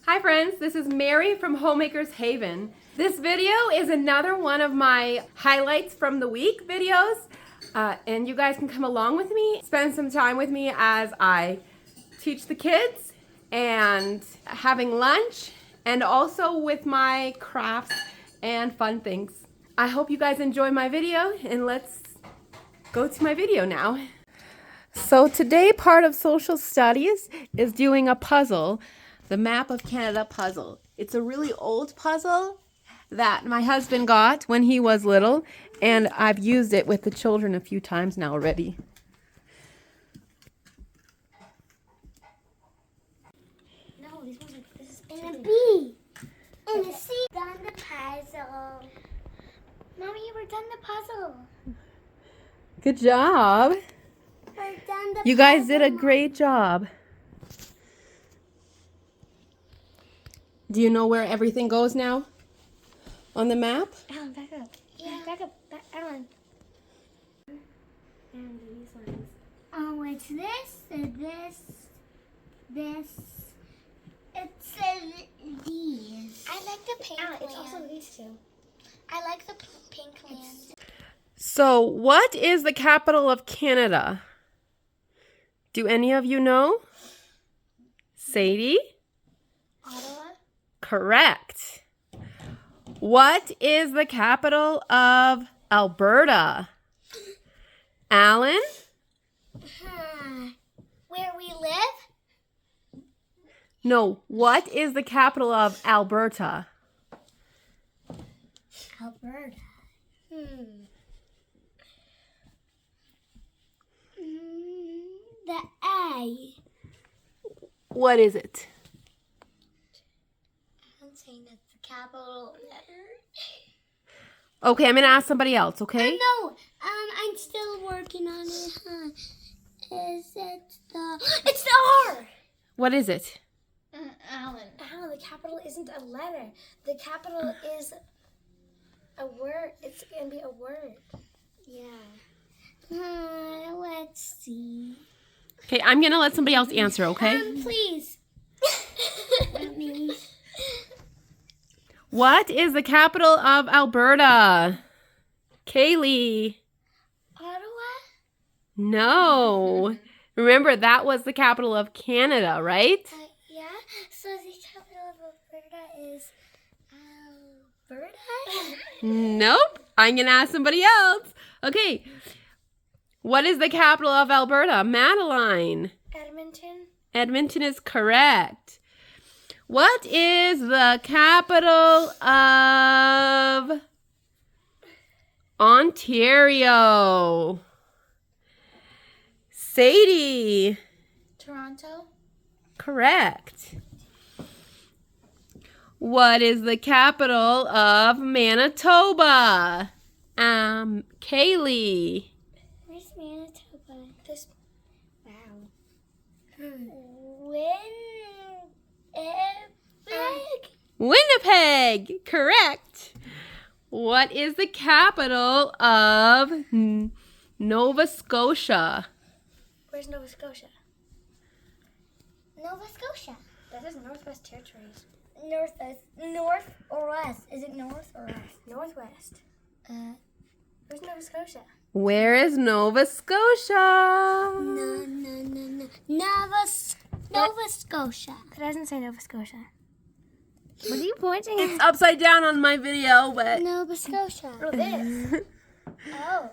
Hi friends, this is Mary from Homemaker's Haven. This video is another one of my highlights from the week videos. And you guys can come along with me, spend some time with me as I teach the kids and having lunch and also with my crafts and fun things. I hope you guys enjoy my video and let's go to my video now. So today part of social studies is doing a puzzle, the Map of Canada puzzle. It's a really old puzzle that my husband got when he was little, and I've used it with the children a few times now already. No, this one's like this. And a B. And a C. Done the puzzle. Mommy, we're done the puzzle. Good job. We're done the You guys did a great job. Do you know where everything goes now on the map? Alan, back up. Yeah. Back up. Alan. And these ones. Oh, it's this, this. It's these. I like the pink land. It's also these two. I like the pink land. So, what is the capital of Canada? Do any of you know? Sadie? Ottawa? Correct. What is the capital of Alberta? Alan? Where we live? No, what is the capital of Alberta? Alberta. The A. What is it? I'm saying that's the capital letter. Okay, I'm going to ask somebody else, okay? No, I'm still working on it. Is it the... It's the R! What is it? Alan, the capital isn't a letter. The capital is a word. It's going to be a word. Yeah. Let's see. Okay, I'm going to let somebody else answer, okay? Please. Let me. What is the capital of Alberta? Kaylee. Ottawa? No. Remember, that was the capital of Canada, right? Yeah. So the capital of Alberta is Alberta? Nope. I'm going to ask somebody else. Okay. What is the capital of Alberta? Madeline. Edmonton. Edmonton is correct. What is the capital of Ontario? Sadie. Toronto. Correct. What is the capital of Manitoba? Kaylee. Where's Manitoba? This. Wow. Winnipeg. Correct. What is the capital of Nova Scotia? Where's Nova Scotia? Nova Scotia. That is Northwest Territories. North or west? Is it north or west? Northwest. Where's Nova Scotia? Where is Nova Scotia? No. Nova Scotia. It doesn't say Nova Scotia. What are you pointing at? It's upside down on my video, but... Nova Scotia. Oh, this. Oh.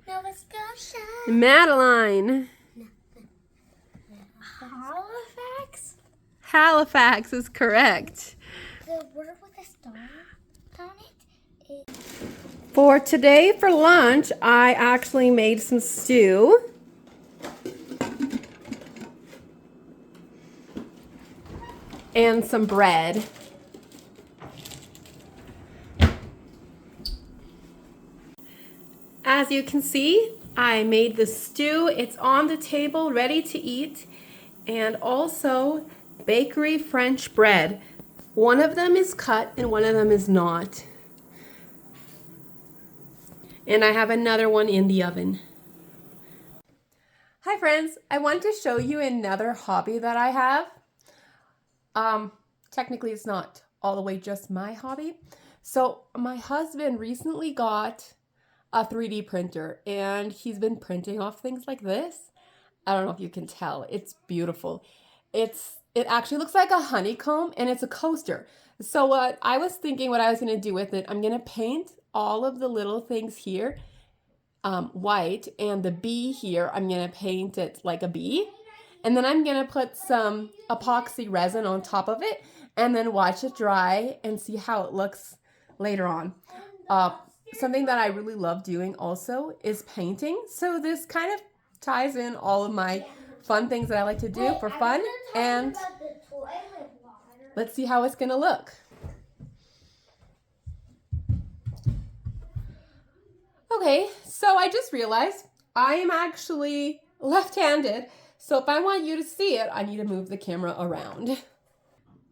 Nova Scotia. Madeline. Halifax? Halifax is correct. The word with a star on it is... For today, for lunch, I actually made some stew. And some bread. As you can see, I made the stew. It's on the table, ready to eat. And also bakery French bread. One of them is cut and one of them is not. And I have another one in the oven. Hi friends, I want to show you another hobby that I have. Technically it's not all the way just my hobby. So my husband recently got a 3D printer and he's been printing off things like this. I don't know if you can tell. It's beautiful. It actually looks like a honeycomb and it's a coaster. So what I was thinking what I was going to do with it, I'm going to paint all of the little things here white, and the bee here, I'm going to paint it like a bee. And then I'm going to put some epoxy resin on top of it and then watch it dry and see how it looks later on. Something that I really love doing also is painting. So this kind of ties in all of my fun things that I like to do for fun. And let's see how it's going to look. Okay, so I just realized I am actually left-handed. So if I want you to see it, I need to move the camera around.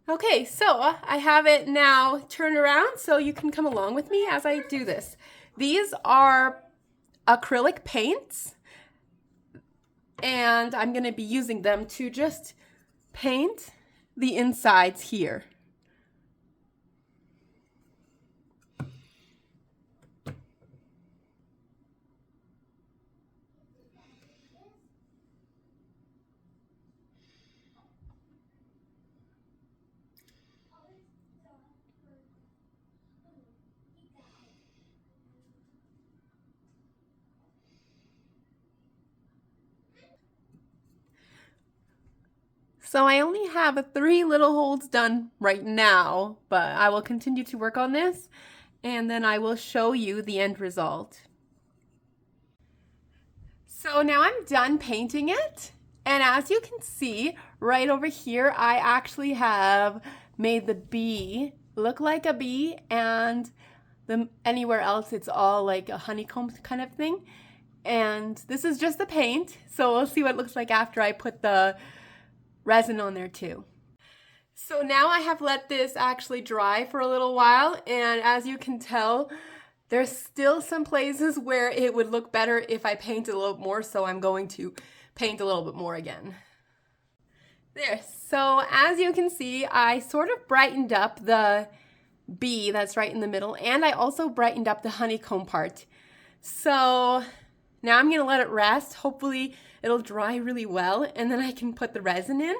Okay, so I have it now turned around so you can come along with me as I do this. These are acrylic paints, and I'm going to be using them to just paint the insides here. So I only have 3 little holes done right now, but I will continue to work on this and then I will show you the end result. So now I'm done painting it, and as you can see right over here, I actually have made the bee look like a bee, and anywhere else it's all like a honeycomb kind of thing. And this is just the paint, so we'll see what it looks like after I put the resin on there too. So now I have let this actually dry for a little while, and as you can tell, there's still some places where it would look better if I painted a little more, so I'm going to paint a little bit more again. There, so as you can see, I sort of brightened up the bee that's right in the middle, and I also brightened up the honeycomb part. So now I'm gonna let it rest. Hopefully it'll dry really well, and then I can put the resin in.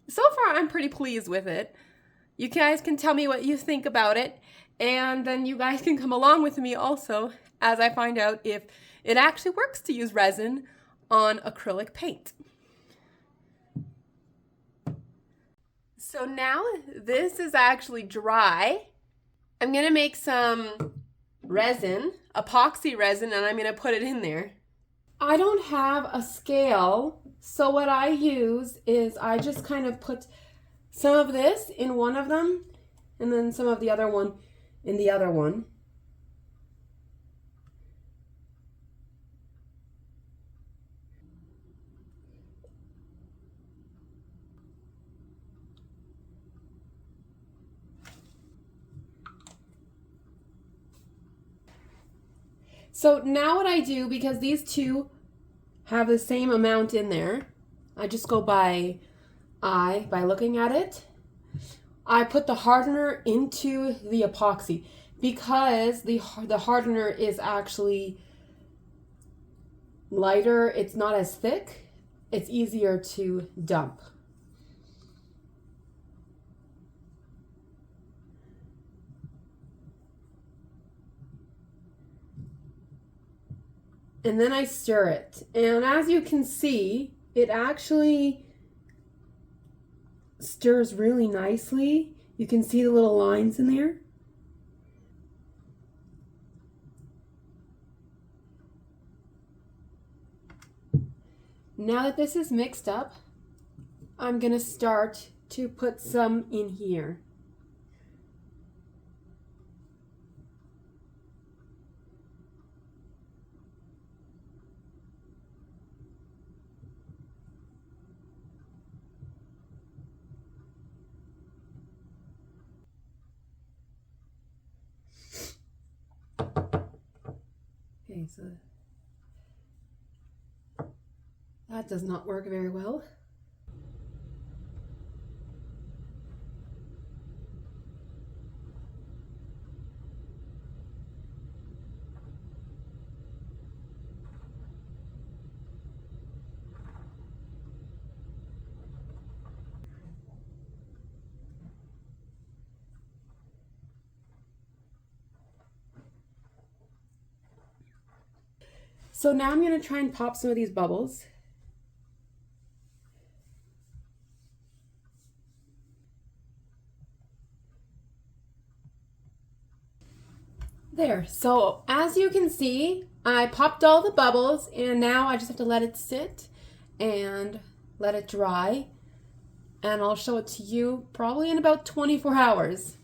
So far, I'm pretty pleased with it. You guys can tell me what you think about it, and then you guys can come along with me also as I find out if it actually works to use resin on acrylic paint. So now this is actually dry. I'm gonna make some resin, epoxy resin, and I'm gonna put it in there. I don't have a scale, so what I use is I just kind of put some of this in one of them and then some of the other one in the other one. So now what I do, because these two have the same amount in there, I just go by eye, by looking at it. I put the hardener into the epoxy because the hardener is actually lighter. It's not as thick. It's easier to dump. And then I stir it. And as you can see, it actually stirs really nicely. You can see the little lines in there. Now that this is mixed up, I'm going to start to put some in here. Okay, so that does not work very well. So now I'm going to try and pop some of these bubbles. There, so as you can see, I popped all the bubbles and now I just have to let it sit and let it dry. And I'll show it to you probably in about 24 hours.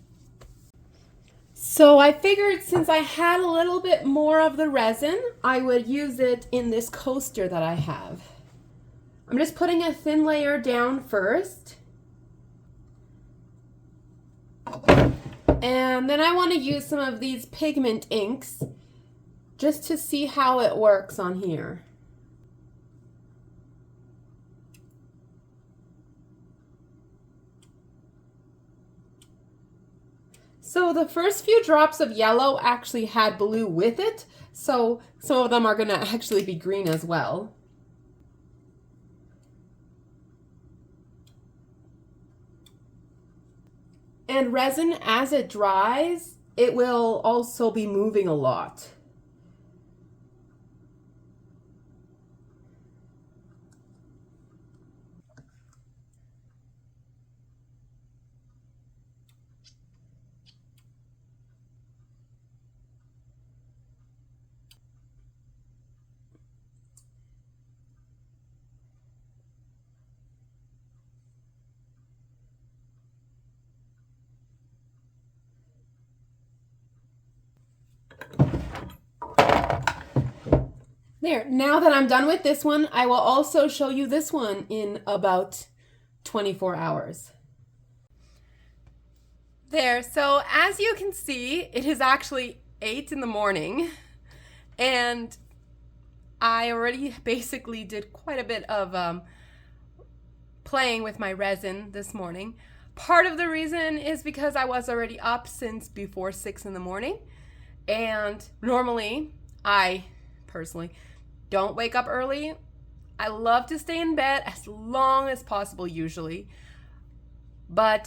So I figured since I had a little bit more of the resin, I would use it in this coaster that I have. I'm just putting a thin layer down first. And then I want to use some of these pigment inks just to see how it works on here. So the first few drops of yellow actually had blue with it, so some of them are going to actually be green as well. And resin, as it dries, it will also be moving a lot. There, now that I'm done with this one, I will also show you this one in about 24 hours. There, so as you can see, it is actually 8 in the morning, and I already basically did quite a bit of playing with my resin this morning. Part of the reason is because I was already up since before 6 in the morning, and normally I personally don't wake up early. I love to stay in bed as long as possible usually, but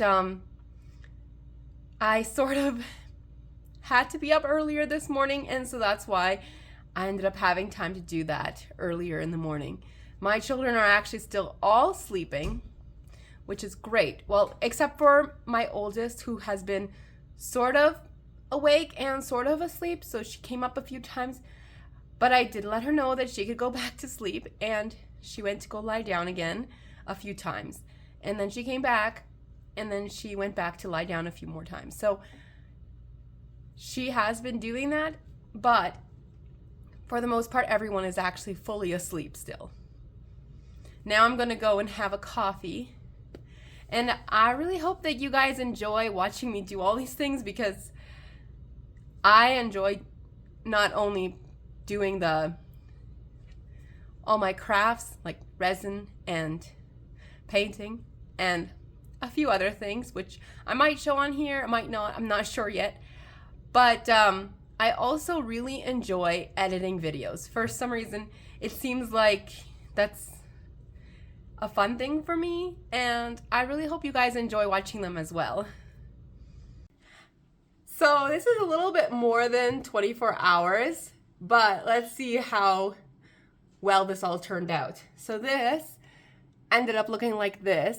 I sort of had to be up earlier this morning, and so that's why I ended up having time to do that earlier in the morning. My children are actually still all sleeping, which is great. Well, except for my oldest, who has been sort of awake and sort of asleep, so she came up a few times. But I did let her know that she could go back to sleep, and she went to go lie down again a few times. And then she came back, and then she went back to lie down a few more times. So she has been doing that, but for the most part, everyone is actually fully asleep still. Now I'm gonna go and have a coffee. And I really hope that you guys enjoy watching me do all these things, because I enjoy not only doing all my crafts like resin and painting and a few other things, which I might show on here, I might not, I'm not sure yet. But I also really enjoy editing videos. For some reason, it seems like that's a fun thing for me, and I really hope you guys enjoy watching them as well. So this is a little bit more than 24 hours. But let's see how well this all turned out. So this ended up looking like this.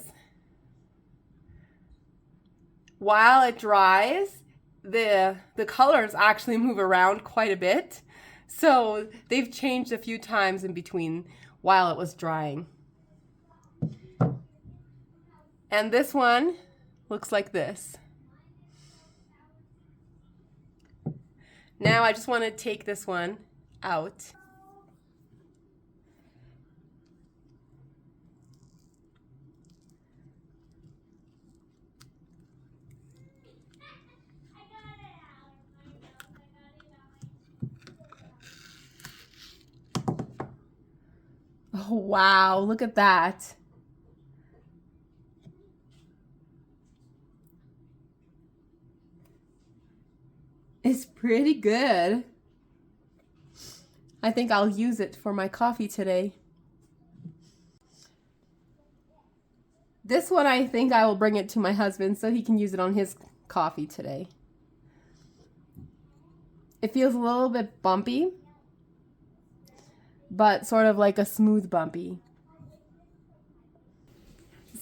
While it dries, the colors actually move around quite a bit. So they've changed a few times in between while it was drying. And this one looks like this. Now I just want to take this one out. Oh, wow, look at that. It's pretty good. I think I'll use it for my coffee today. This one, I think I will bring it to my husband so he can use it on his coffee today. It feels a little bit bumpy, but sort of like a smooth bumpy.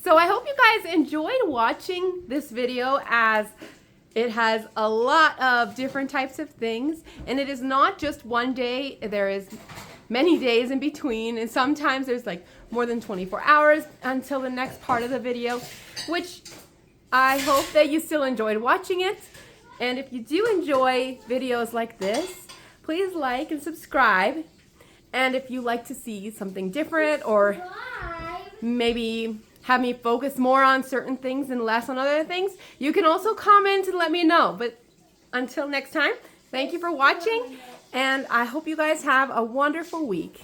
So I hope you guys enjoyed watching this video, as it has a lot of different types of things, and it is not just one day. There is many days in between, and sometimes there's like more than 24 hours until the next part of the video, which I hope that you still enjoyed watching it. And if you do enjoy videos like this, please like and subscribe. And if you like to see something different, or maybe have me focus more on certain things and less on other things, you can also comment and let me know. But until next time, thank you for watching, and I hope you guys have a wonderful week.